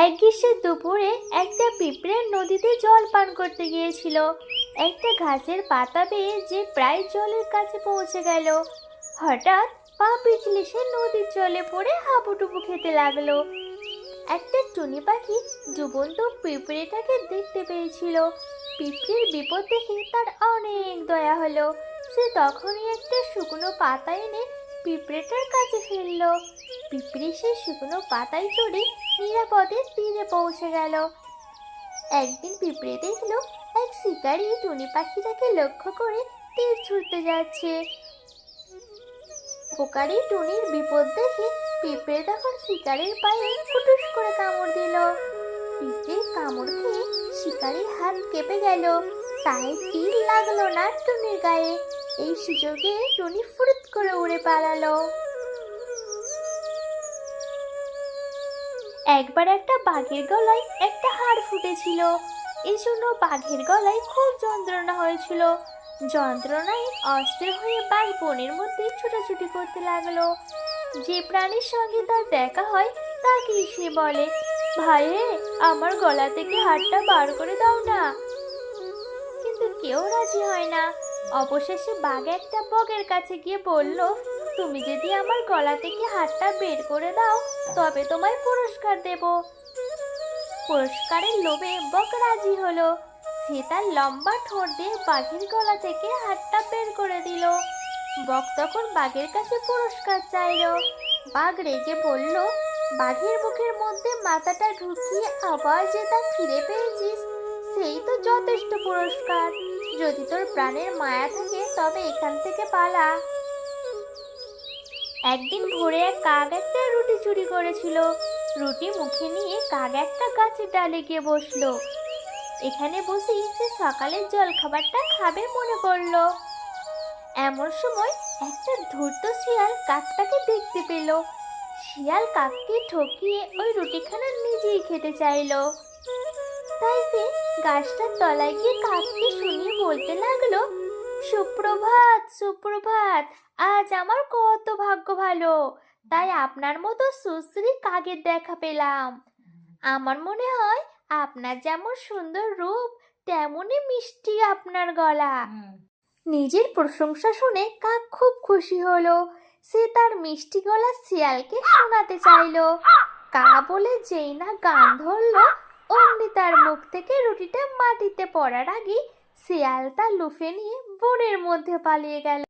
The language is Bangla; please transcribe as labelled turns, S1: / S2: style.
S1: এক গ্রীষ্মের দুপুরে একটা পিঁপড়ে নদীতে জল পান করতে গিয়েছিল। একটা ঘাসের পাতা পেয়ে যে প্রায় জলের কাছে পৌঁছে গেল, হঠাৎ পা পিছলে সে নদীর জলে পড়ে হাবুডুবু খেতে লাগলো। একটা টুনি পাখি ডুবন্ত পিঁপড়েটাকে দেখতে পেয়েছিল। পিঁপড়ের বিপদ দেখে তার অনেক দয়া হলো। সে তখনই একটা শুকনো পাতা এনে পিঁপড়েটার কাছে ফেললো। পিঁপড়ে সেই শুকনো পাতায় চড়ে নিরাপদে তীরে পৌঁছে গেল। একদিন পিঁপড়ে দেখলো এক শিকারী টুনি পাখিটাকে লক্ষ্য করে তীর ছুঁড়তে যাচ্ছে। উপকারী টুনির বিপদ দেখে পিঁপড়ে তখন শিকারীর পায়ে ফুটুস করে কামড় দিল। পিঁপড়ের কামড় খেয়ে শিকারীর হাত কেঁপে গেল, তাই তীর লাগলো না টুনির গায়ে। এই সুযোগে টুনি ফুরুত করে উড়ে পালালো। একবার একটা বাঘের গলায় একটা হাড় ফুটেছিল। এই জন্য বাঘের গলায় খুব যন্ত্রণা হয়েছিল। যন্ত্রণায় অস্থির হয়ে বাঘ বনের মধ্যে ছুটাছুটি করতে লাগলো। যে প্রাণীর সঙ্গে তার দেখা হয় তাকে সে বলে, ভাই রে, আমার গলা থেকে হাড়টা বার করে দাও না। কিন্তু কেউ রাজি হয় না। অবশেষে বাঘ একটা বকের কাছে গিয়ে বলল, তুমি যদি আমার গলা থেকে হাড়টা বের করে দাও তবে তোমায় পুরস্কার দেব। পুরস্কারের লোভে বক রাজি হলো। সে তার লম্বা ঠোঁট দিয়ে বাঘের গলা থেকে হাড়টা বের করে দিল। বক তখন বাঘের কাছে পুরস্কার চাইলো। বাঘ রেগে বলল, বাঘের মুখের মধ্যে মাথাটা ঢুকিয়ে আবার যে তা ফিরে পেয়েছিস, সেই তো যথেষ্ট পুরস্কার। যদি তোর প্রাণের মায়া থাকে তবে এখান থেকে পালা। একদিন ভোরে এক কাক একটা রুটি চুরি করেছিল। রুটি মুখে নিয়ে কাক একটা গাছের ডালে গিয়ে বসলো। এখানে বসেই সে সকালের জলখাবারটা খাবে মনে করলো। এমন সময় একটা ধূর্ত শিয়াল কাকটাকে দেখতে পেল। শিয়াল কাককে ঠকিয়ে ওই রুটিখানা নিজেই খেতে চাইলো। তাই সে গাছটার তলায় গিয়ে কাককে শুনিয়ে বলতে লাগলো, সুপ্রভাত সুপ্রভাত, আজ আমার কত ভাগ্য ভালো, তাই আপনার মতো সুশ্রী কাকের দেখা পেলাম। আমার মনে হয় আপনার যেমন সুন্দর রূপ তেমনই মিষ্টি আপনার গলা। নিজের প্রশংসা শুনে কাক খুব খুশি হলো। সে তার মিষ্টি গলা শিয়ালকে শোনাতে চাইলো। কা বলে যেই না গান ধরলো, অমনি তার মুখ থেকে রুটিটা মাটিতে পড়ার আগে শিয়াল তা লুফে নিয়ে বনের মধ্যে পালিয়ে গেল।